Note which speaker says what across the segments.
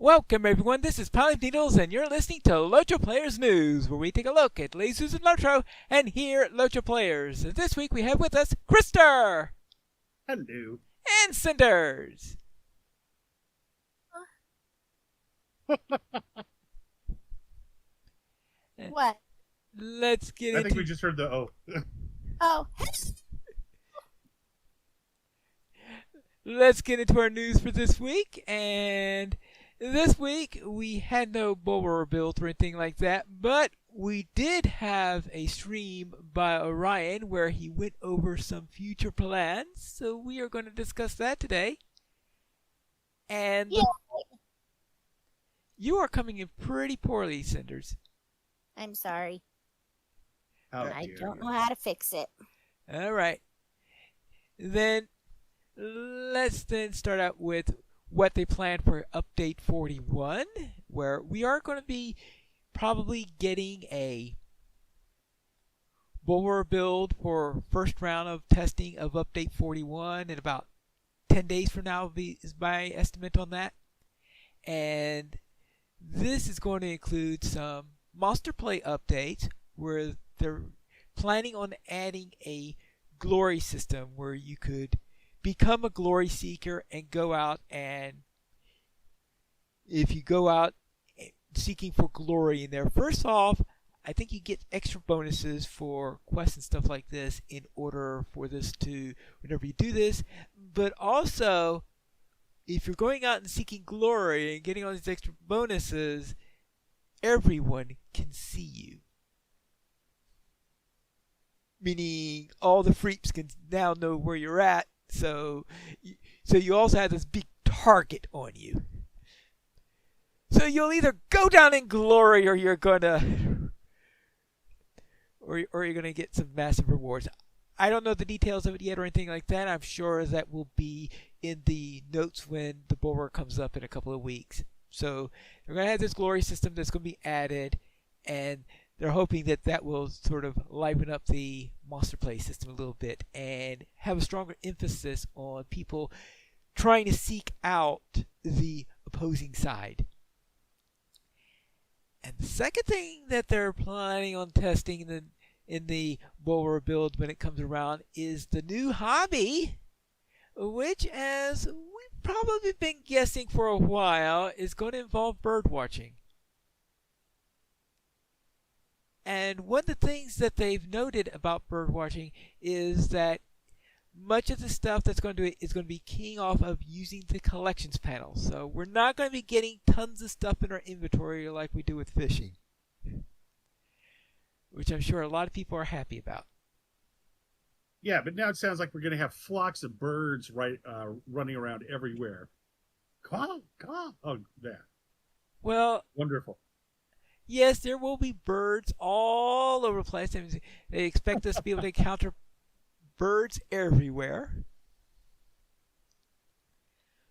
Speaker 1: Welcome everyone, this is Pilot Needles and you're listening to LOTRO Players News, where we take a look at lasers and LOTRO and here at LOTRO Players. This week we have with us Krister
Speaker 2: Hello.
Speaker 1: and Cinders.
Speaker 3: What?
Speaker 1: Let's get
Speaker 2: I
Speaker 1: into
Speaker 2: think we just heard the oh.
Speaker 3: Oh,
Speaker 1: let's get into our news for this week. And this week we had no bulwark build or anything like that, but we did have a stream by Orion where he went over some future plans. So we are going to discuss that today. And
Speaker 3: yeah.
Speaker 1: you are coming in pretty poorly, Cinders.
Speaker 3: I'm sorry.
Speaker 2: How
Speaker 3: I
Speaker 2: dare
Speaker 3: don't
Speaker 2: you.
Speaker 3: know how to fix it.
Speaker 1: All right. Then let's then start out with what they planned for Update 41, where we are going to be probably getting a bulwark build for first round of testing of Update 41 in about 10 days from now is my estimate on that. And this is going to include some monster play updates where they're planning on adding a glory system where you could become a glory seeker and go out, and if you go out seeking for glory in there, first off, I think you get extra bonuses for quests and stuff like this in order for this to, whenever you do this, but also if you're going out and seeking glory and getting all these extra bonuses, everyone can see you. Meaning all the freeps can now know where you're at, so you also have this big target on you. So you'll either go down in glory or you're gonna get some massive rewards. I don't know the details of it yet or anything like that. I'm sure that will be in the notes when the bulwark comes up in a couple of weeks. So they're going to have this glory system that's going to be added, and they're hoping that that will sort of liven up the monster play system a little bit and have a stronger emphasis on people trying to seek out the opposing side. And the second thing that they're planning on testing in the bulwark build when it comes around is the new hobby, which, as we've probably been guessing for a while, is going to involve bird watching. And one of the things that they've noted about bird watching is that much of the stuff that's going to do it is going to be keying off of using the collections panel. So we're not going to be getting tons of stuff in our inventory like we do with fishing, which I'm sure a lot of people are happy about.
Speaker 2: Yeah, but now it sounds like we're going to have flocks of birds running around everywhere. Caw, caw. Oh, that.
Speaker 1: Well,
Speaker 2: Wonderful.
Speaker 1: yes, there will be birds all over the place. They expect us to be able to encounter birds everywhere.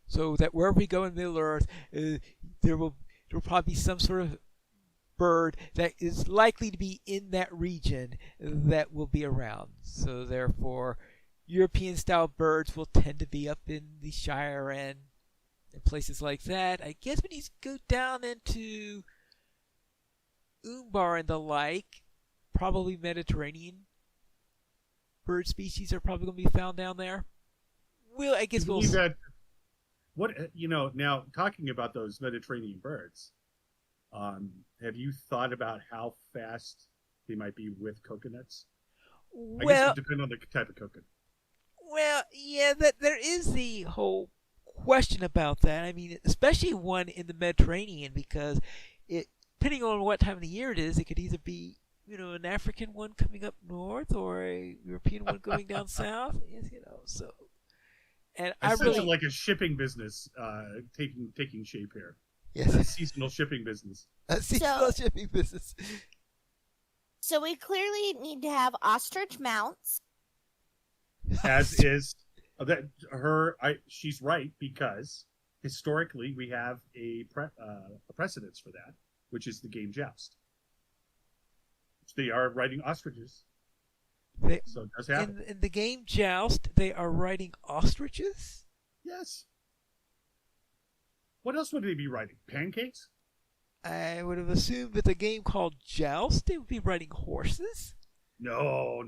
Speaker 1: So that wherever we go in Middle Earth, there will probably be some sort of bird that is likely to be in that region that will be around. So therefore, European-style birds will tend to be up in the Shire and places like that. I guess when you go down into Umbari and the like, probably Mediterranean bird species are probably going to be found down there. I guess we'll see.
Speaker 2: That, now talking about those Mediterranean birds, have you thought about how fast they might be with coconuts? I guess it would depend on the type of coconut.
Speaker 1: Well, yeah, that there is the whole question about that. I mean, especially one in the Mediterranean, because depending on what time of the year it is, it could either be an African one coming up north or a European one going down south. Yes, so. And I really
Speaker 2: like a shipping business taking shape here.
Speaker 1: Yes,
Speaker 2: a seasonal shipping business.
Speaker 1: A seasonal shipping business.
Speaker 3: So we clearly need to have ostrich mounts.
Speaker 2: As is that she's right, because historically we have a precedence for that, which is the game Joust. They are riding ostriches. So it does happen.
Speaker 1: In the game Joust, they are riding ostriches?
Speaker 2: Yes. What else would they be writing? Pancakes?
Speaker 1: I would have assumed with a game called Joust, they would be riding horses.
Speaker 2: No.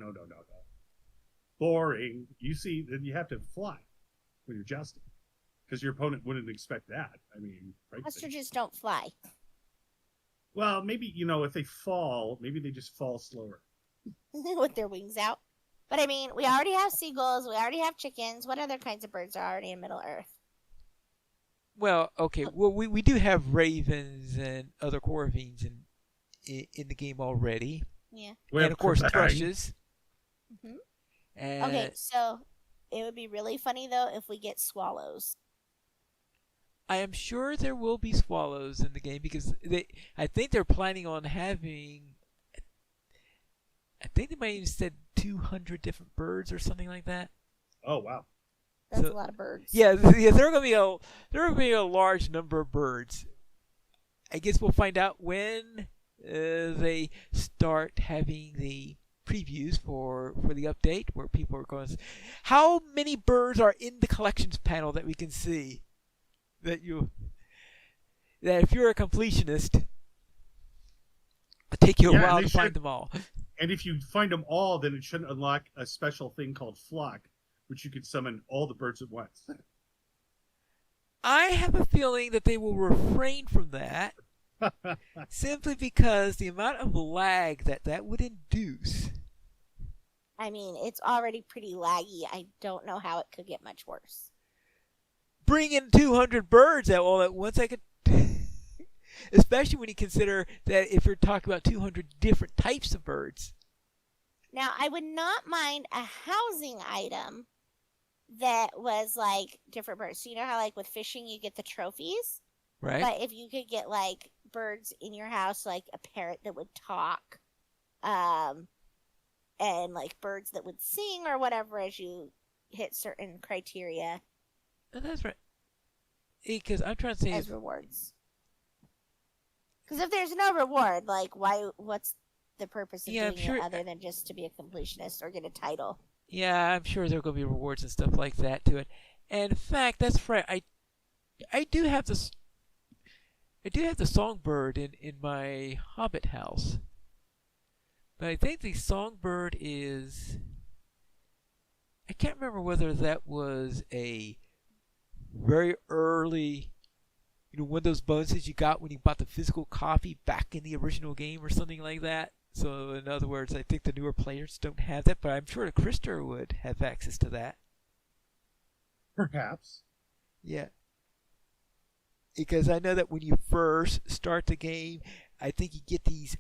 Speaker 2: Boring. You see, then you have to fly when you're jousting. Because your opponent wouldn't expect that. I mean, frankly.
Speaker 3: Ostriches don't fly.
Speaker 2: Well, maybe, if they fall, maybe they just fall slower.
Speaker 3: With their wings out. But I mean, we already have seagulls, we already have chickens. What other kinds of birds are already in Middle Earth?
Speaker 1: Well, okay. Well, we do have ravens and other corvines in the game already.
Speaker 3: Yeah.
Speaker 1: And of course thrushes.
Speaker 3: Mm-hmm.
Speaker 1: And
Speaker 3: Okay, so it would be really funny though if we get swallows.
Speaker 1: I am sure there will be swallows in the game because I think they're planning on having. I think they might even said 200 different birds or something like that.
Speaker 2: Oh wow,
Speaker 3: that's a lot of birds.
Speaker 1: Yeah, there are going to be a large number of birds. I guess we'll find out when they start having the previews for the update, where people are going to. How many birds are in the collections panel that we can see? That if you're a completionist, it'll take you a while to find them all.
Speaker 2: And if you find them all, then it shouldn't unlock a special thing called flock, which you could summon all the birds at once.
Speaker 1: I have a feeling that they will refrain from that simply because the amount of lag that would induce.
Speaker 3: I mean, it's already pretty laggy. I don't know how it could get much worse.
Speaker 1: Bring in 200 birds all at once. I could, especially when you consider that if you're talking about 200 different types of birds.
Speaker 3: Now, I would not mind a housing item that was like different birds. So you know how like with fishing you get the trophies?
Speaker 1: Right.
Speaker 3: But if you could get like birds in your house, like a parrot that would talk, and like birds that would sing or whatever as you hit certain criteria.
Speaker 1: That's right. Because I'm trying to say
Speaker 3: as rewards. Because if there's no reward, like what's the purpose of doing it other than just to be a completionist or get a title?
Speaker 1: Yeah, I'm sure there are going to be rewards and stuff like that to it. And in fact, that's right. I do have this. I do have the songbird in my Hobbit house, but I think the songbird is. I can't remember whether that was a very early, one of those bonuses you got when you bought the physical copy back in the original game or something like that. So in other words, I think the newer players don't have that, but I'm sure the Krister would have access to that.
Speaker 2: Perhaps.
Speaker 1: Yeah. Because I know that when you first start the game, I think you get these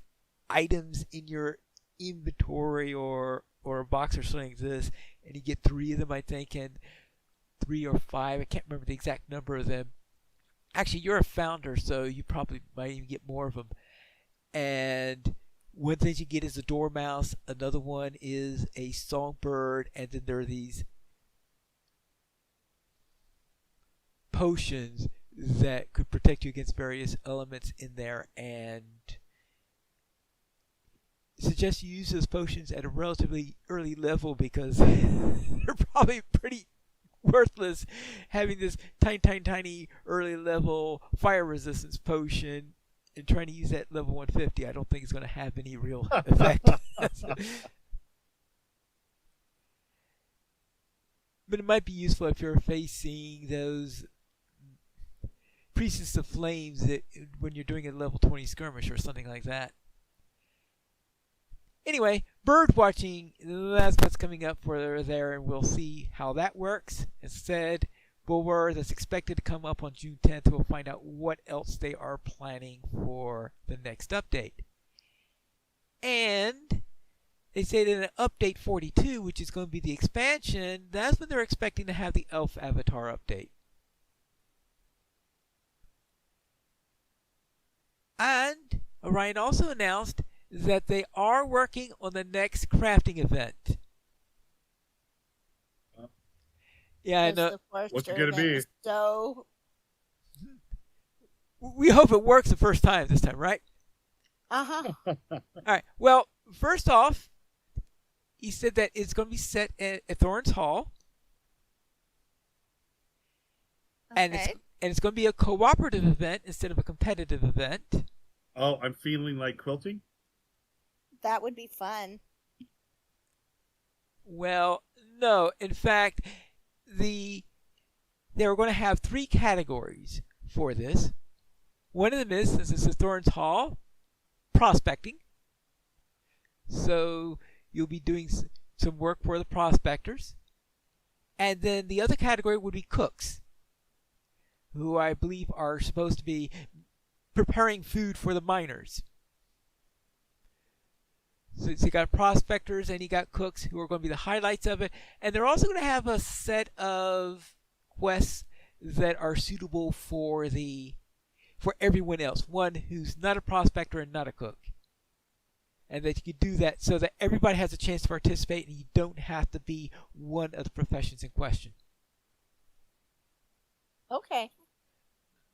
Speaker 1: items in your inventory or a box or something like this, and you get 3 of them, I think, and 3 or 5. I can't remember the exact number of them. Actually, you're a founder, so you probably might even get more of them. And one thing you get is a dormouse. Another one is a songbird, and then there are these potions that could protect you against various elements in there, and suggest you use those potions at a relatively early level because they're probably pretty worthless. Having this tiny early level fire resistance potion and trying to use that level 150, I don't think it's going to have any real effect. But it might be useful if you're facing those Priestess of Flames when you're doing a level 20 skirmish or something like that. Anyway, bird watching, that's what's coming up for there, and we'll see how that works. Instead, Bulwer, that's expected to come up on June 10th. We'll find out what else they are planning for the next update. And they say that in Update 42, which is going to be the expansion, that's when they're expecting to have the Elf Avatar update. And Orion also announced that they are working on the next crafting event. Yeah, I know.
Speaker 2: What's it going to be?
Speaker 3: So
Speaker 1: we hope it works the first time this time, right?
Speaker 3: Uh-huh.
Speaker 1: All right. Well, first off, he said that it's going to be set at Thorns Hall.
Speaker 3: Okay.
Speaker 1: and it's going to be a cooperative event instead of a competitive event.
Speaker 2: Oh, I'm feeling like quilting.
Speaker 3: That would be fun.
Speaker 1: Well, no. In fact, they were going to have 3 categories for this. One of them is, since this is Thorns Hall, prospecting. So you'll be doing some work for the prospectors. And then the other category would be cooks, who I believe are supposed to be preparing food for the miners. So you got prospectors and you got cooks who are going to be the highlights of it. And they're also going to have a set of quests that are suitable for everyone else. One who's not a prospector and not a cook. And that you could do that so that everybody has a chance to participate and you don't have to be one of the professions in question.
Speaker 3: Okay.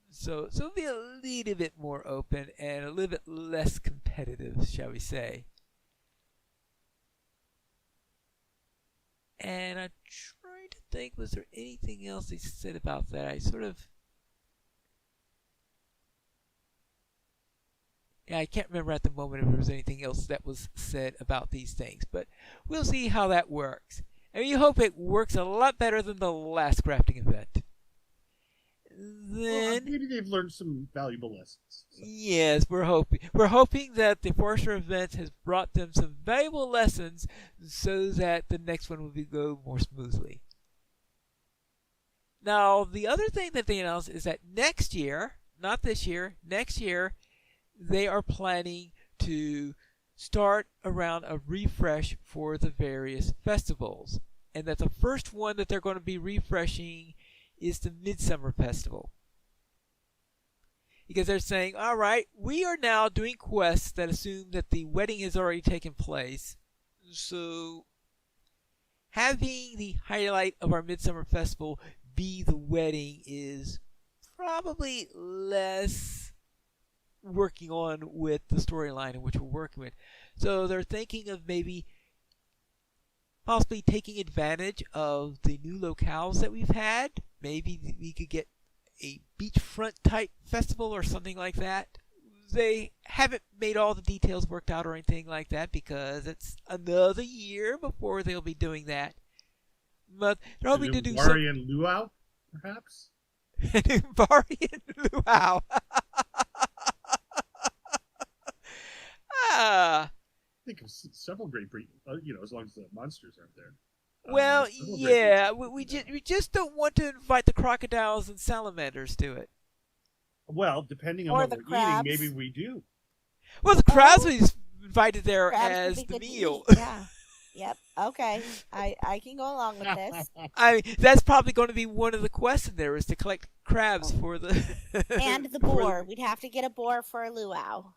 Speaker 1: So it'll be a little bit more open and a little bit less competitive, shall we say. And I'm trying to think, was there anything else they said about that? I can't remember at the moment if there was anything else that was said about these things, but we'll see how that works. And we hope it works a lot better than the last crafting event. Then,
Speaker 2: maybe they've learned some valuable lessons. So.
Speaker 1: Yes, we're hoping. We're hoping that the Forester event has brought them some valuable lessons so that the next one will go more smoothly. Now, the other thing that they announced is that next year, not this year, next year, they are planning to start around a refresh for the various festivals. And that the first one that they're going to be refreshing is the Midsummer Festival. Because they're saying, all right, we are now doing quests that assume that the wedding has already taken place. So having the highlight of our Midsummer Festival be the wedding is probably less working on with the storyline in which we're working with. So they're thinking of maybe possibly taking advantage of the new locales that we've had. Maybe we could get a beachfront type festival or something like that. They haven't made all the details worked out or anything like that because it's another year before they'll be doing that. But they're hoping to do some...
Speaker 2: Umbari and Luau, perhaps?
Speaker 1: Umbari and Luau.
Speaker 2: I think of several great breeds, as long as the monsters aren't there.
Speaker 1: Well, yeah, we just don't want to invite the crocodiles and salamanders to it.
Speaker 2: Well, depending on
Speaker 3: Or
Speaker 2: what
Speaker 3: the
Speaker 2: we're
Speaker 3: crabs.
Speaker 2: eating, maybe we do.
Speaker 1: Well, the crabs we invited there
Speaker 3: Crabs
Speaker 1: as
Speaker 3: would be
Speaker 1: the
Speaker 3: good to
Speaker 1: meal.
Speaker 3: eat, yeah. Yep. Okay. I can go along with this.
Speaker 1: I mean, that's probably going to be one of the quests in there is to collect crabs for the
Speaker 3: And the boar. We'd have to get a boar for a luau.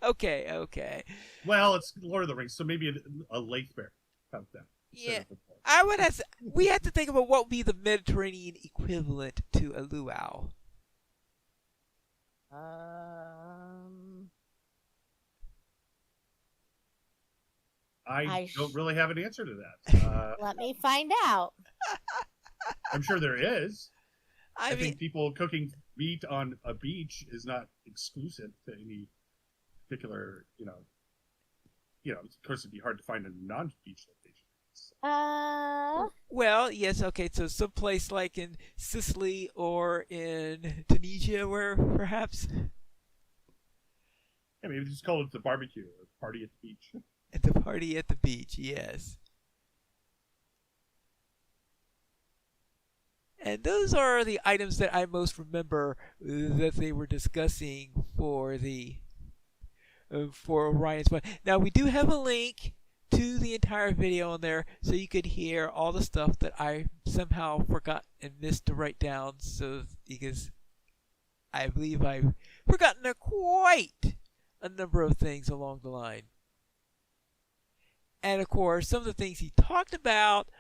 Speaker 1: Okay.
Speaker 2: Well, it's Lord of the Rings, so maybe a lake bear. About that.
Speaker 1: Yeah, I would have. We have to think about what would be the Mediterranean equivalent to a luau.
Speaker 2: I don't really have an answer to that.
Speaker 3: Let me find out.
Speaker 2: I'm sure there is.
Speaker 1: I mean,
Speaker 2: think people cooking meat on a beach is not exclusive to any particular, of course it'd be hard to find a non-beach location.
Speaker 1: well, yes, okay, so someplace like in Sicily or in Tunisia where perhaps...
Speaker 2: Yeah, maybe just call it the barbecue or party at the beach.
Speaker 1: At the party at the beach, yes. And those are the items that I most remember that they were discussing for Orion's one. Now we do have a link to the entire video on there, so you could hear all the stuff that I somehow forgot and missed to write down. So because I believe I've forgotten quite a number of things along the line. And of course, some of the things he talked about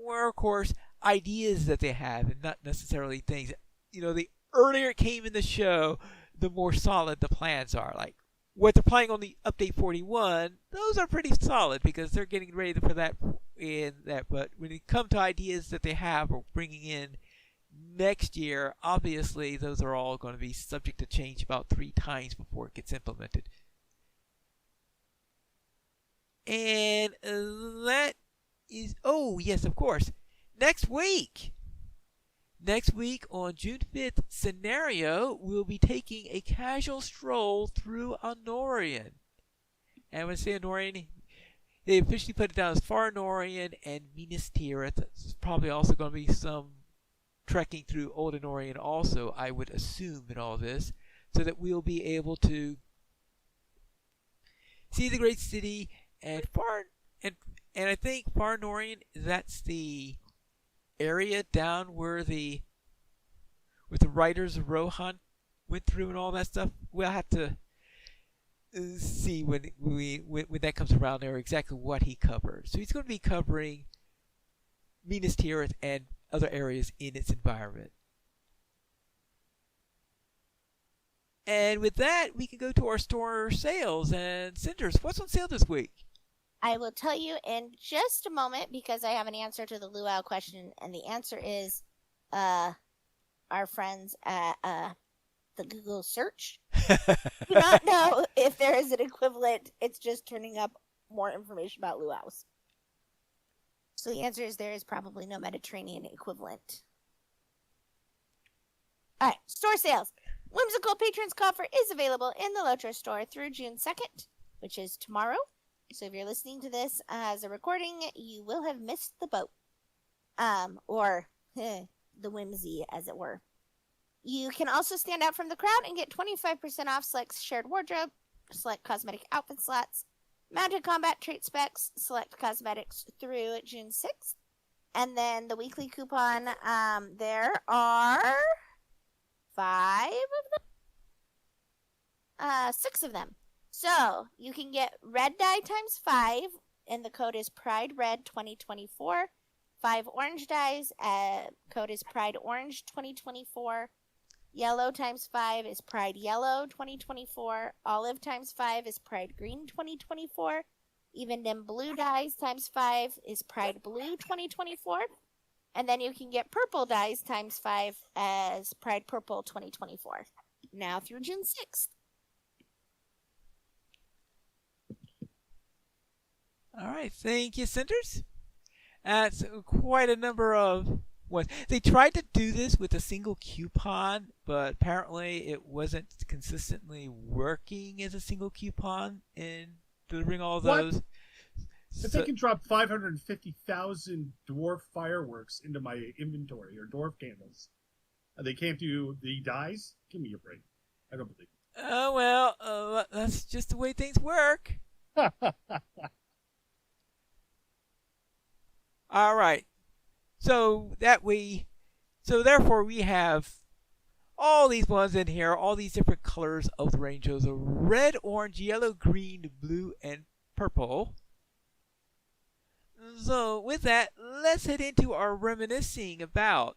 Speaker 1: were, of course, ideas that they have and not necessarily things. The earlier it came in the show, the more solid the plans are. Like what they're playing on the Update 41, those are pretty solid because they're getting ready for that in that. But when it comes to ideas that they have or bringing in next year, obviously those are all going to be subject to change about 3 times before it gets implemented. And that is, oh yes, of course, next week on June 5th, Scenario will be taking a casual stroll through Honorian. And when I say Honorian, they officially put it down as Far Honorian and Minas Tirith. There's probably also going to be some trekking through Old Honorian also, I would assume, in all this, so that we'll be able to see the great city and I think Far Honorian, that's the area down where the writers of Rohan went through and all that stuff. We'll have to see when that comes around there exactly what he covers. So he's going to be covering Minas Tirith and other areas in its environment. And with that, we can go to our store sales. And Cinders, what's on sale this week?
Speaker 3: I will tell you in just a moment because I have an answer to the Luau question, and the answer is our friends at the Google search do not know if there is an equivalent. It's just turning up more information about luau's. So the answer is there is probably no Mediterranean equivalent. All right, store sales. Whimsical Patrons Coffer is available in the LOTRO store through June 2nd, which is tomorrow. So if you're listening to this as a recording, you will have missed the boat. Or the whimsy, as it were. You can also stand out from the crowd and get 25% off select shared wardrobe, select cosmetic outfit slots, mounted combat trait specs, select cosmetics through June 6th. And then the weekly coupon, there are 5 of them? 6 of them. So you can get red dye times 5, and the code is Pride Red 2024. 5 orange dyes, code is Pride Orange 2024. Yellow times 5 is Pride Yellow 2024. Olive times 5 is Pride Green 2024. Even dim blue dyes times 5 is Pride Blue 2024. And then you can get purple dyes times 5 as Pride Purple 2024. Now through June 6th.
Speaker 1: All right, thank you, Cinders. That's quite a number of ones. They tried to do this with a single coupon, but apparently it wasn't consistently working as a single coupon in delivering all those.
Speaker 2: If they can drop 550,000 dwarf fireworks into my inventory or dwarf candles, and they can't do the dyes, give me a break. I don't believe it.
Speaker 1: Oh, well, that's just the way things work. All right. So therefore we have all these ones in here, all these different colors of the rainbows: the red, orange, yellow, green, blue, and purple. So with that, let's head into our reminiscing about.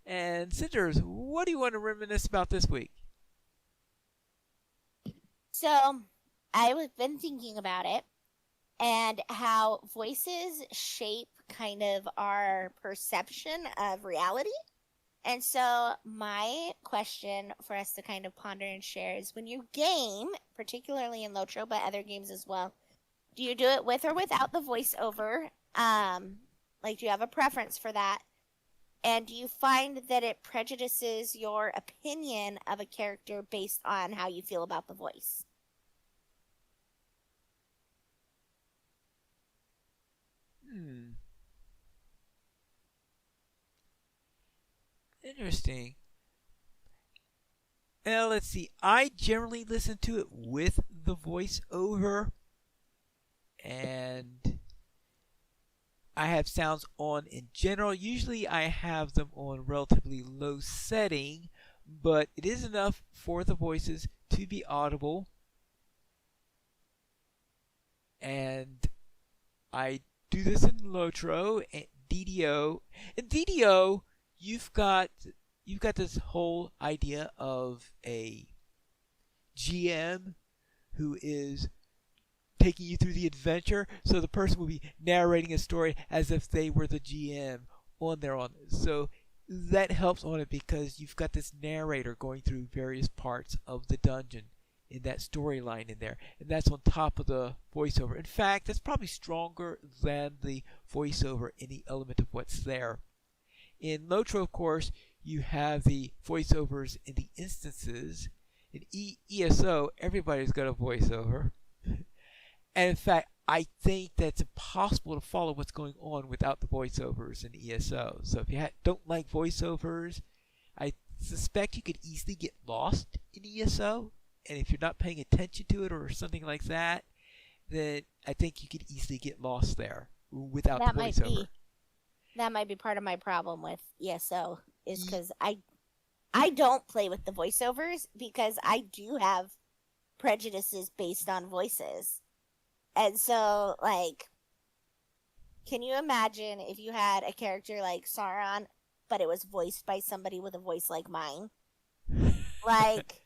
Speaker 1: And Cinders, what do you want to reminisce about this week?
Speaker 3: So I've been thinking about it and how voices shape kind of our perception of reality. And so my question for us to kind of ponder and share is, when you game, particularly in LOTRO, but other games as well, do you do it with or without the voiceover? Like, do you have a preference for that? And do you find that it prejudices your opinion of a character based on how you feel about the voice?
Speaker 1: Interesting. Well, let's see. I generally listen to it with the voiceover, and I have sounds on in general. Usually I have them on relatively low setting, but it is enough for the voices to be audible. And I do this in LOTRO and DDO. In DDO, you've got this whole idea of a GM who is taking you through the adventure. So the person will be narrating a story as if they were the GM on there on this. So that helps on it because you've got this narrator going through various parts of the dungeon in that storyline in there, and that's on top of the voiceover. In fact, that's probably stronger than the voiceover in the element of what's there. In LOTRO, of course, you have the voiceovers in the instances. In ESO, everybody's got a voiceover. And in fact, I think that it's impossible to follow what's going on without the voiceovers in ESO. So if you don't like voiceovers, I suspect you could easily get lost in ESO. And if you're not paying attention to it or something like that, then I think you could easily get lost there without
Speaker 3: That
Speaker 1: the
Speaker 3: might
Speaker 1: voiceover.
Speaker 3: be that might be part of my problem with ESO is because I don't play with the voiceovers because I do have prejudices based on voices. And so, like, can you imagine if you had a character like Sauron, but it was voiced by somebody with a voice like mine? Like,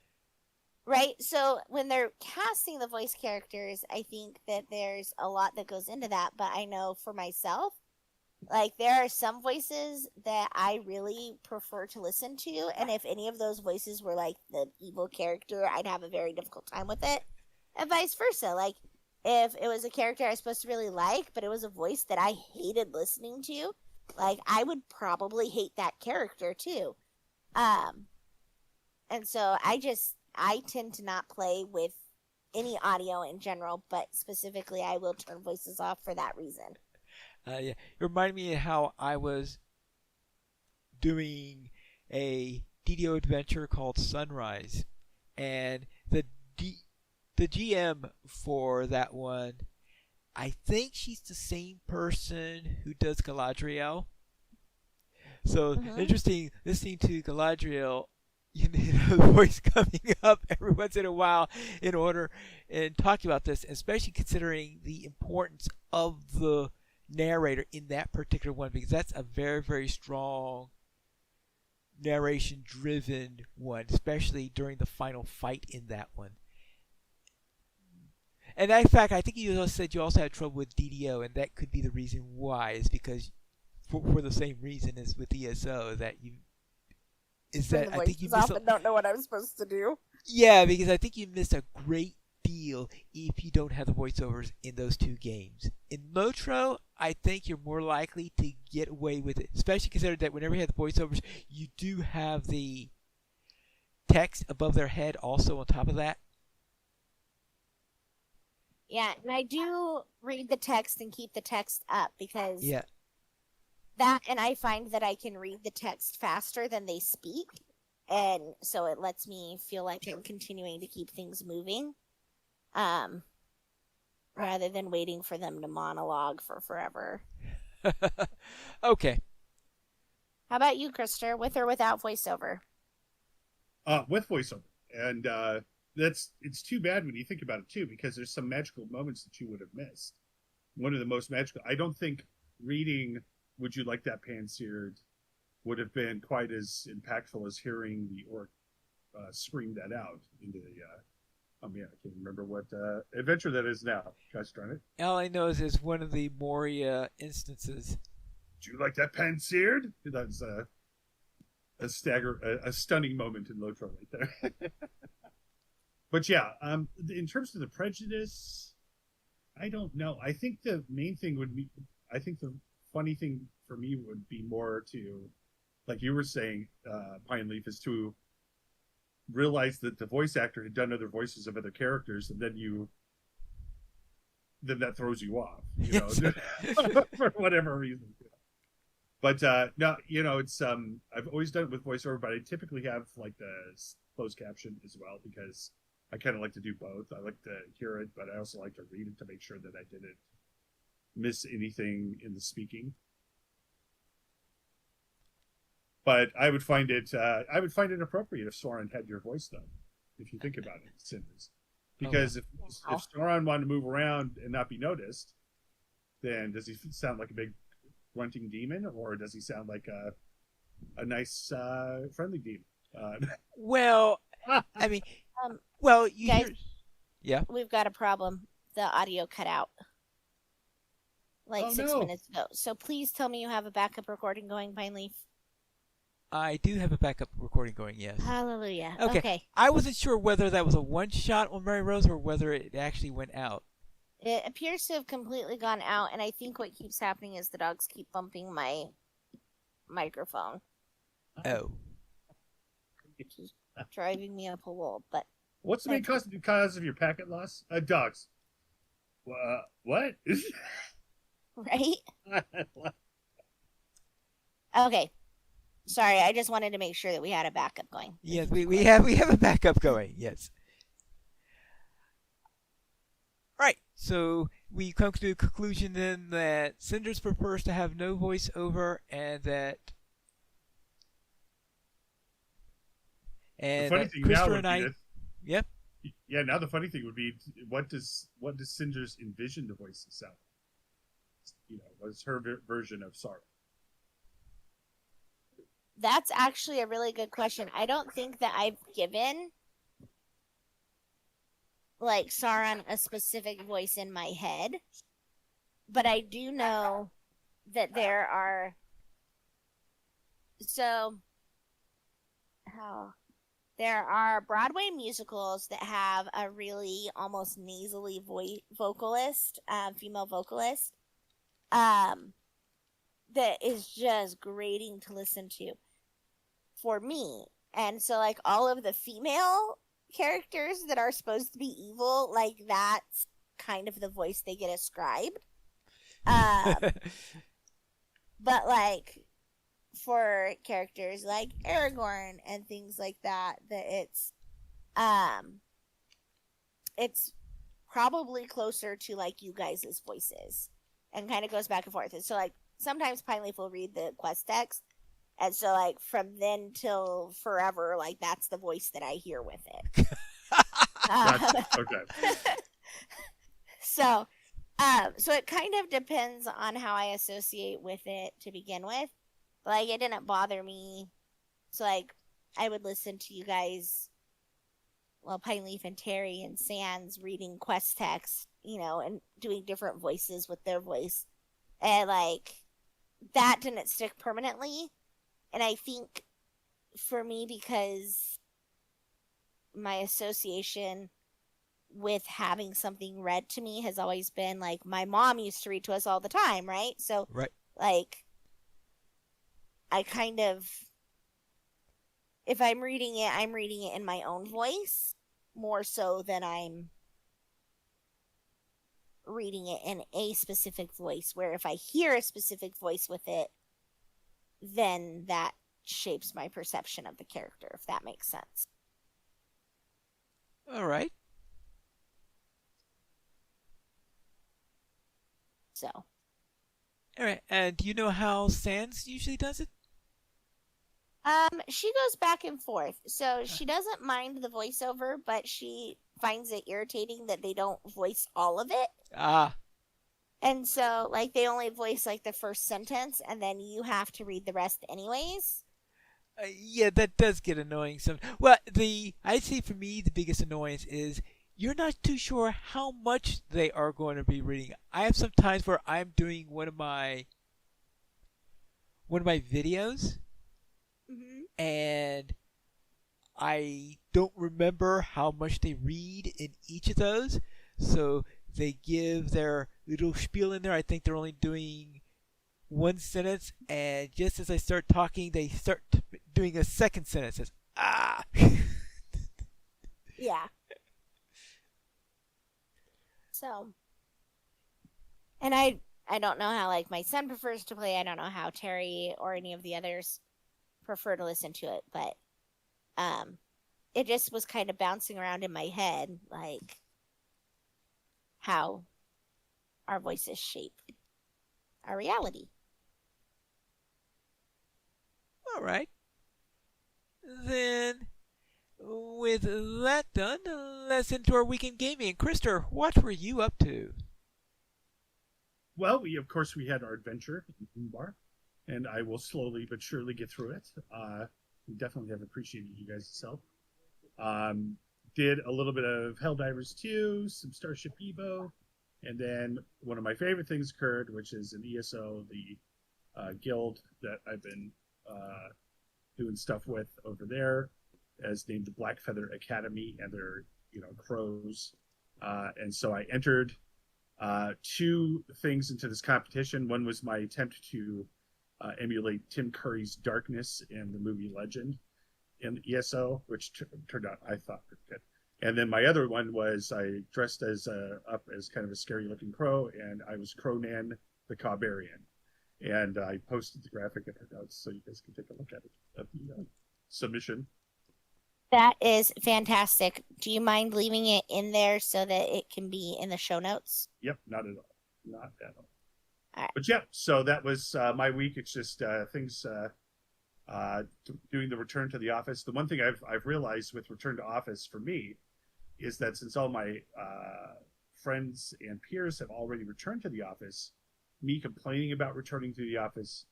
Speaker 3: right? So when they're casting the voice characters, I think that there's a lot that goes into that. But I know for myself, like, there are some voices that I really prefer to listen to. And if any of those voices were like the evil character, I'd have a very difficult time with it. And vice versa. Like, if it was a character I was supposed to really like, but it was a voice that I hated listening to, like, I would probably hate that character too. And so I tend to not play with any audio in general, but specifically I will turn voices off for that reason.
Speaker 1: Yeah, it reminded me of how I was doing a DDO adventure called Sunrise, and the GM for that one, I think she's the same person who does Galadriel. So interesting listening to Galadriel, the voice coming up every once in a while in order and talking about this, especially considering the importance of the narrator in that particular one, because that's a very, very strong narration driven one, especially during the final fight in that one. And in fact, I think you also said you also had trouble with DDO, and that could be the reason why, is because for the same reason as with ESO, that you is that I think you miss
Speaker 3: and don't know what I'm supposed to do.
Speaker 1: Yeah, because I think you miss a great deal if you don't have the voiceovers in those two games. In LOTRO, I think you're more likely to get away with it, especially considering that whenever you have the voiceovers, you do have the text above their head also on top of that.
Speaker 3: Yeah, and I do read the text and keep the text up because
Speaker 1: Yeah.
Speaker 3: that, and I find that I can read the text faster than they speak, and so it lets me feel like I'm continuing to keep things moving, rather than waiting for them to monologue for forever.
Speaker 1: Okay.
Speaker 3: How about you, Krister? With or without voiceover?
Speaker 2: With voiceover, and it's too bad when you think about it too, because there's some magical moments that you would have missed. One of the most magical. I don't think reading "Would you like that pan seared" would have been quite as impactful as hearing the orc scream that out into the. I can't remember what adventure that is now. Gosh darn it!
Speaker 1: All I know is it's one of the Moria instances.
Speaker 2: Do you like that pan seared? That's a stunning moment in LOTRO right there. But yeah, in terms of the prejudice, I don't know. I think the main thing would be, I think the funny thing for me would be more to, like you were saying, Pine Leaf, is to realize that the voice actor had done other voices of other characters, and then that throws you off, for whatever reason. But no, it's I've always done it with voiceover, but I typically have like the closed caption as well, because I kind of like to do both. I like to hear it, but I also like to read it to make sure that I didn't miss anything in the speaking. But I would find it appropriate if Sauron had your voice, though, if you think about it, Cinders. Because if Sauron wanted to move around and not be noticed, then does he sound like a big grunting demon, or does he sound like a nice friendly demon?
Speaker 1: Well, I mean,
Speaker 3: Guys,
Speaker 1: yeah.
Speaker 3: we've got a problem. the audio cut out like
Speaker 2: Oh,
Speaker 3: 6 minutes ago. So please tell me you have a backup recording going, Pine Leaf.
Speaker 1: I do have a backup recording going, yes.
Speaker 3: Hallelujah.
Speaker 1: Okay.
Speaker 3: Okay.
Speaker 1: I wasn't sure whether that was a one shot on Mary Rose or whether it actually went out.
Speaker 3: It appears to have completely gone out, and I think what keeps happening is the dogs keep bumping my microphone,
Speaker 1: Oh.
Speaker 3: which is driving me up a wall. But
Speaker 2: What's the main cause of your packet loss? Dogs. What?
Speaker 3: right? Okay. Sorry, I just wanted to make sure that we had a backup going.
Speaker 1: Yes, we have a backup going, yes. Right. So we come to the conclusion then that Cinders prefers to have no voiceover and that Christopher and I Yep.
Speaker 2: Yeah, now the funny thing would be what does Cinders envision the voice to sound? What's her version of sorrow?
Speaker 3: That's actually a really good question. I don't think that I've given like Sauron a specific voice in my head, but I do know that there are there are Broadway musicals that have a really almost nasally vocalist, female vocalist, that is just grating to listen to for me. And so like all of the female characters that are supposed to be evil, like that's kind of the voice they get ascribed. But like for characters like Aragorn and things like that, it's probably closer to like you guys' voices and kind of goes back and forth. And so like sometimes Pineleaf will read the quest text, and so like from then till forever, like that's the voice that I hear with it.
Speaker 2: Okay.
Speaker 3: So it kind of depends on how I associate with it to begin with. Like it didn't bother me. So like I would listen to you guys, well, Pineleaf and Terry and Sans reading quest text, and doing different voices with their voice. And like that didn't stick permanently. And I think for me, because my association with having something read to me has always been like my mom used to read to us all the time, right? So
Speaker 1: right.
Speaker 3: Like I kind of, if I'm reading it in my own voice more so than I'm reading it in a specific voice, where if I hear a specific voice with it, then that shapes my perception of the character, if that makes sense.
Speaker 1: All right.
Speaker 3: So.
Speaker 1: All right. And do you know how Sans usually does it?
Speaker 3: She goes back and forth. So she doesn't mind the voiceover, but she finds it irritating that they don't voice all of it.
Speaker 1: Ah.
Speaker 3: And so, like, they only voice, like, the first sentence, and then you have to read the rest anyways.
Speaker 1: Yeah, that does get annoying. Well, I'd say for me, the biggest annoyance is you're not too sure how much they are going to be reading. I have some times where I'm doing one of my videos, and I don't remember how much they read in each of those, so they give their little spiel in there. I think they're only doing one sentence, and just as I start talking, they start doing a second sentence. It's,
Speaker 3: Yeah. So, and I don't know how, like, my son prefers to play. I don't know how Terry or any of the others prefer to listen to it, but it just was kind of bouncing around in my head, like how our voices shape our reality.
Speaker 1: all right. Then, with that done, let's into our weekend gaming. And Krister, what were you up to?
Speaker 2: Well, we had our adventure in Umbari, and I will slowly but surely get through it. We definitely have appreciated you guys' help. Did a little bit of Helldivers 2, some Starship Evo, And then one of my favorite things occurred, which is an ESO, the guild that I've been doing stuff with over there, as named the Black Feather Academy, and they're crows. And so I entered two things into this competition. One was my attempt to emulate Tim Curry's darkness in the movie Legend in ESO, which turned out I thought pretty good. And then my other one was I dressed up as kind of a scary looking crow, and I was Cronan the Cawbarian. And I posted the graphic in our notes so you guys can take a look at it at the submission.
Speaker 3: That is fantastic. Do you mind leaving it in there so that it can be in the show notes?
Speaker 2: Yep, not at all. Not at all.
Speaker 3: All right.
Speaker 2: But yeah, so that was my week. It's just things doing the return to the office. The one thing I've realized with return to office for me is that since all my friends and peers have already returned to the office, me complaining about returning to the office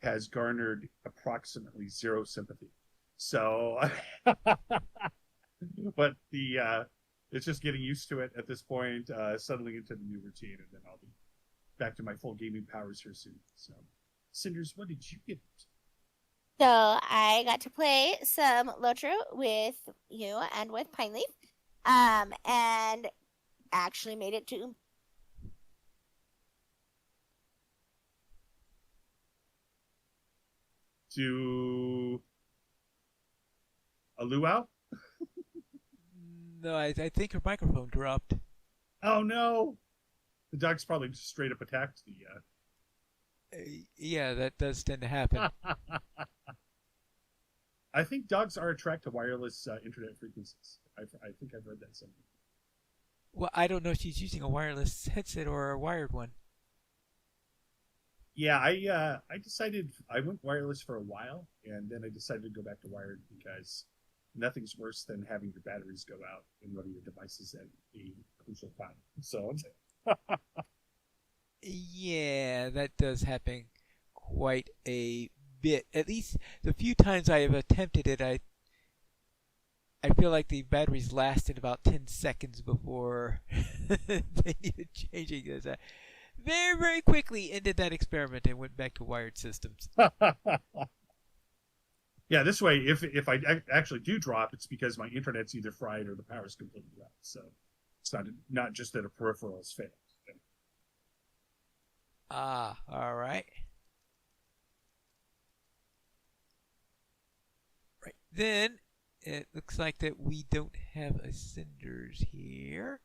Speaker 2: has garnered approximately zero sympathy. So, but it's just getting used to it at this point, settling into the new routine, and then I'll be back to my full gaming powers here soon. So, Cinders, what did you get?
Speaker 3: So I got to play some LOTRO with you and with Pineleaf, and actually made it
Speaker 2: to a luau?
Speaker 1: No, I think her microphone dropped.
Speaker 2: Oh no! The dog's probably just straight up attacked the.
Speaker 1: Yeah, that does tend to happen.
Speaker 2: I think dogs are attracted to wireless internet frequencies. I think I've read that somewhere.
Speaker 1: Well, I don't know if she's using a wireless headset or a wired one.
Speaker 2: Yeah, I decided I went wireless for a while, and then I decided to go back to wired because nothing's worse than having your batteries go out in one of your devices at a crucial time. So,
Speaker 1: Yeah, that does happen quite a bit. At least the few times I have attempted it, I feel like the batteries lasted about 10 seconds before they needed changing. Because I very, very quickly ended that experiment and went back to wired systems.
Speaker 2: yeah, this way, if I actually do drop, it's because my internet's either fried or the power's completely out. So it's not just that a peripheral's failed.
Speaker 1: Ah, all right. Right. Then it looks like that we don't have a Cinders here.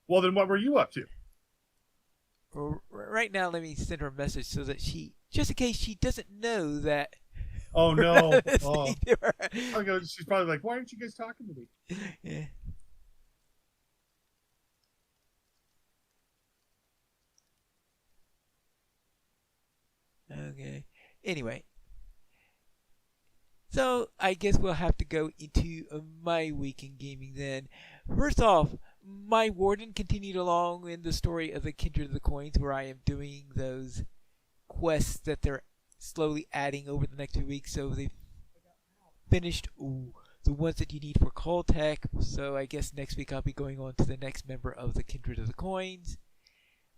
Speaker 2: Well, then what were you up to?
Speaker 1: Right now, let me send her a message so that she, just in case she doesn't know that.
Speaker 2: Oh no!
Speaker 1: Oh.
Speaker 2: She's probably like, "Why aren't you guys talking to me?"
Speaker 1: Yeah. Okay. Anyway, so I guess we'll have to go into my week in gaming then. First off, my warden continued along in the story of the Kindred of the Coins, where I am doing those quests that they're slowly adding over the next few weeks. So they've finished the ones that you need for Call Tech. So I guess next week I'll be going on to the next member of the Kindred of the Coins.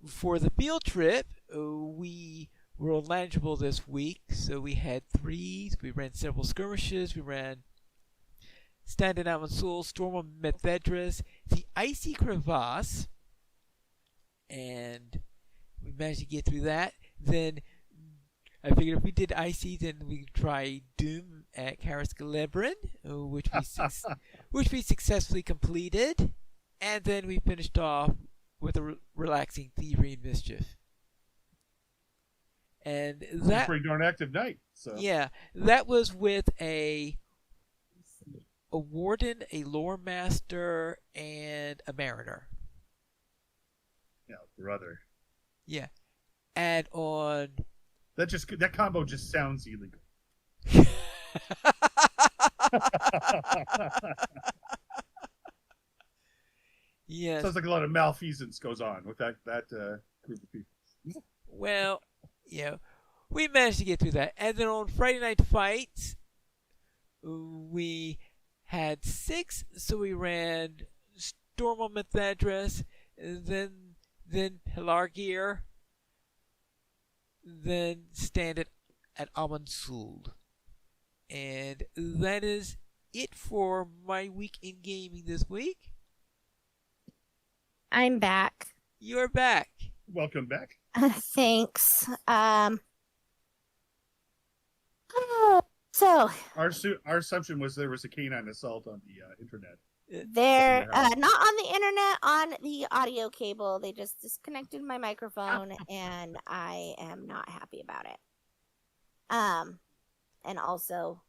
Speaker 1: For the field trip, we were manageable this week, so we had threes, we ran several skirmishes, we ran Standing Out on Soul, Storm on Methedras, the Icy Crevasse, and we managed to get through that. Then I figured if we did Icy, then we could try Doom at Karaskalebrin, which we successfully completed, and then we finished off with a relaxing Thievery and Mischief. And that
Speaker 2: was a pretty darn active night. So
Speaker 1: yeah, that was with a warden, a lore master, and a mariner.
Speaker 2: Yeah, brother.
Speaker 1: Yeah, and on
Speaker 2: that combo just sounds illegal.
Speaker 1: Yeah,
Speaker 2: sounds like a lot of malfeasance goes on with that group of people.
Speaker 1: Well, yeah, we managed to get through that. And then on Friday Night Fights, we had 6, so we ran Dormammu Thadress, then Pelargir, then Standard at Amansul. And that is it for my week in gaming this week.
Speaker 3: I'm back.
Speaker 1: You're back.
Speaker 2: Welcome back.
Speaker 3: Thanks. So
Speaker 2: Our assumption was there was a canine assault on the internet.
Speaker 3: they're not on the internet, on the audio cable. They just disconnected my microphone, and I am not happy about it. And also,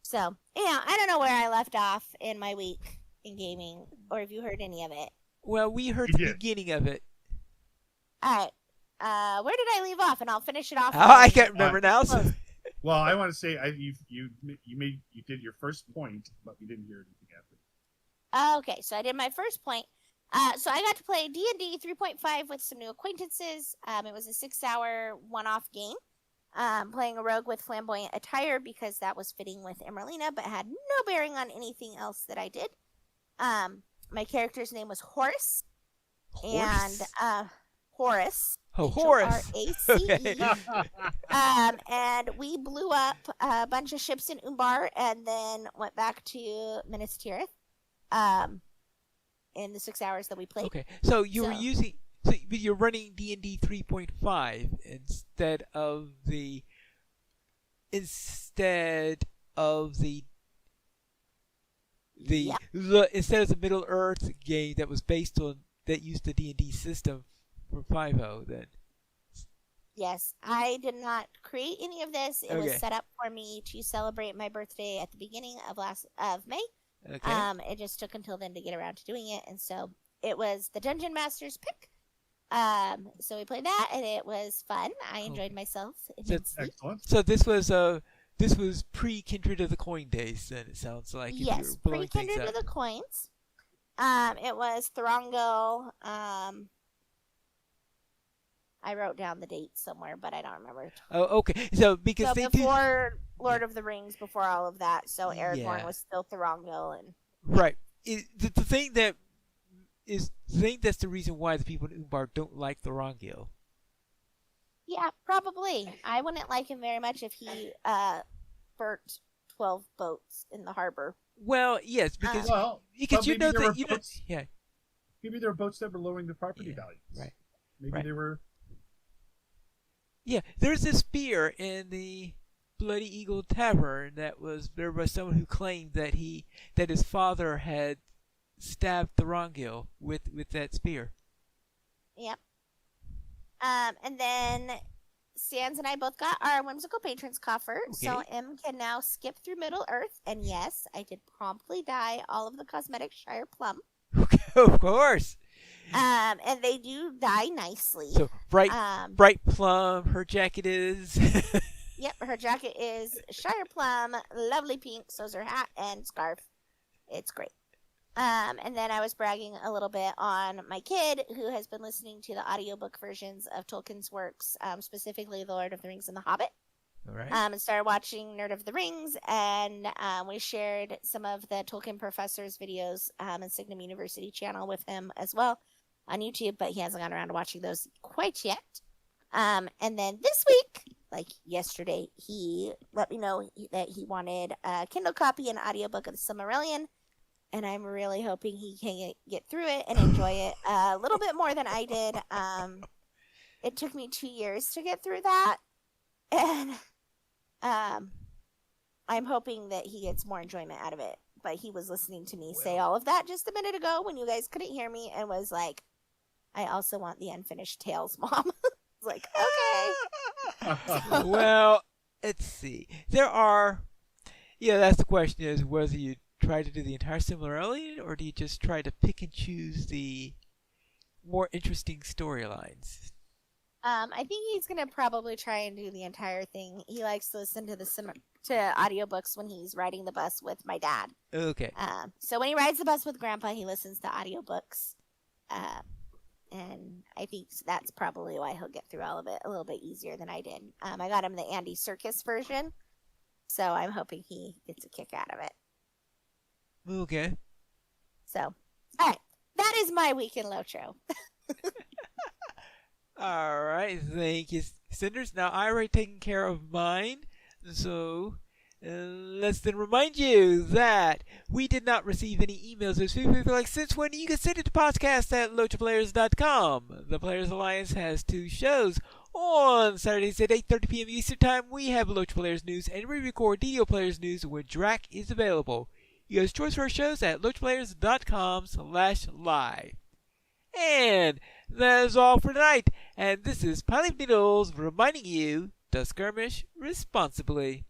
Speaker 3: so yeah, I don't know where I left off in my week in gaming, or if you heard any of it.
Speaker 1: Well, we heard
Speaker 2: We
Speaker 1: the
Speaker 2: did.
Speaker 1: beginning of it.
Speaker 3: All right. Where did I leave off? And I'll finish it off.
Speaker 1: Oh, I can't remember now. So.
Speaker 2: Well, I want to say you did your first point, but we didn't hear anything after.
Speaker 3: Okay, so I did my first point. So I got to play D&D 3.5 with some new acquaintances. It was a 6-hour one-off game. Playing a rogue with flamboyant attire because that was fitting with Emerlina, but had no bearing on anything else that I did. My character's name was Horace.
Speaker 1: Horse?
Speaker 3: And Horace.
Speaker 1: Oh, Horace.
Speaker 3: Horace.
Speaker 1: Okay.
Speaker 3: And we blew up a bunch of ships in Umbari and then went back to Minas Tirith in the 6 hours that we played.
Speaker 1: Okay, so you were using, but you're running D&D 3.5 instead of the instead of the Middle Earth game that was based on that used the D&D system for 5.0 then.
Speaker 3: Yes, I did not create any of this. It was
Speaker 1: Okay.
Speaker 3: set up for me to celebrate my birthday at the beginning of May.
Speaker 1: Okay.
Speaker 3: It just took until then to get around to doing it, and so it was the Dungeon Master's pick. So we played that, and it was fun. I enjoyed myself immensely.
Speaker 2: Excellent.
Speaker 1: So this was pre-Kindred of the Coin days then, it sounds like. If
Speaker 3: Yes,
Speaker 1: you're blowing things
Speaker 3: pre-Kindred
Speaker 1: up.
Speaker 3: of the Coins. It was Throngo. I wrote down the date somewhere, but I don't remember.
Speaker 1: Oh, okay. So because
Speaker 3: So
Speaker 1: they
Speaker 3: before Lord of the Rings, before all of that, so Aragorn
Speaker 1: Yeah.
Speaker 3: was still Throngo, and
Speaker 1: right. The thing that's the reason why the people in Umbar don't like the Rongil.
Speaker 3: yeah, probably. I wouldn't like him very much if he burnt 12 boats in the harbor.
Speaker 1: Well, yes, because
Speaker 2: Well,
Speaker 1: because you
Speaker 2: maybe
Speaker 1: know
Speaker 2: there
Speaker 1: that
Speaker 2: were
Speaker 1: you know,
Speaker 2: boats-
Speaker 1: yeah,
Speaker 2: Maybe there were boats that were lowering the property
Speaker 1: Yeah,
Speaker 2: values.
Speaker 1: right.
Speaker 2: Maybe
Speaker 1: Right.
Speaker 2: they were.
Speaker 1: yeah. There's a spear in the Bloody Eagle Tavern there was someone who claimed that his father had stabbed the Rongil with that spear.
Speaker 3: Yep. And then Sans and I both got our whimsical patrons coffer, so
Speaker 1: Okay.
Speaker 3: M can now skip through Middle Earth. And yes, I did promptly dye all of the cosmetic Shire Plum.
Speaker 1: Of course.
Speaker 3: And they do dye nicely.
Speaker 1: So bright plum. Her jacket is.
Speaker 3: Yep, her jacket is Shire Plum, lovely pink. So's her hat and scarf. It's great. And then I was bragging a little bit on my kid who has been listening to the audiobook versions of Tolkien's works, specifically The Lord of the Rings and The Hobbit.
Speaker 1: All right.
Speaker 3: And started watching Nerd of the Rings, and we shared some of the Tolkien professor's videos and Signum University channel with him as well on YouTube, but he hasn't gotten around to watching those quite yet. And then this week, like yesterday, he let me know that he wanted a Kindle copy and audiobook of The Silmarillion, and I'm really hoping he can get through it and enjoy it a little bit more than I did. It took me 2 years to get through that, and I'm hoping that he gets more enjoyment out of it. But he was listening to me say all of that just a minute ago when you guys couldn't hear me, and was like, I also want the unfinished tales, Mom. I was like, okay.
Speaker 1: Well, let's see. That's the question, is whether you try to do the entire Silmarillion, or do you just try to pick and choose the more interesting storylines?
Speaker 3: I think he's gonna probably try and do the entire thing. He likes to listen to to audiobooks when he's riding the bus with my dad.
Speaker 1: Okay.
Speaker 3: So when he rides the bus with Grandpa, he listens to audiobooks. And I think that's probably why he'll get through all of it a little bit easier than I did. I got him the Andy Serkis version, so I'm hoping he gets a kick out of it.
Speaker 1: Okay.
Speaker 3: So, all right. is my week in Lotro.
Speaker 1: All right, thank you, Cinders. Now I already taken care of mine, so let's then remind you that we did not receive any emails this week. We feel like, since when? You can send it to podcast at LotraPlayers.com. The Players Alliance has 2 shows. On Saturdays at 8:30 p.m. Eastern Time, we have Lotra Players News, and we record DDO Players News when Drac is available. You guys choice for our shows at LotraPlayers.com/live. And that is all for tonight. And this is Pilot Needles reminding you to skirmish responsibly.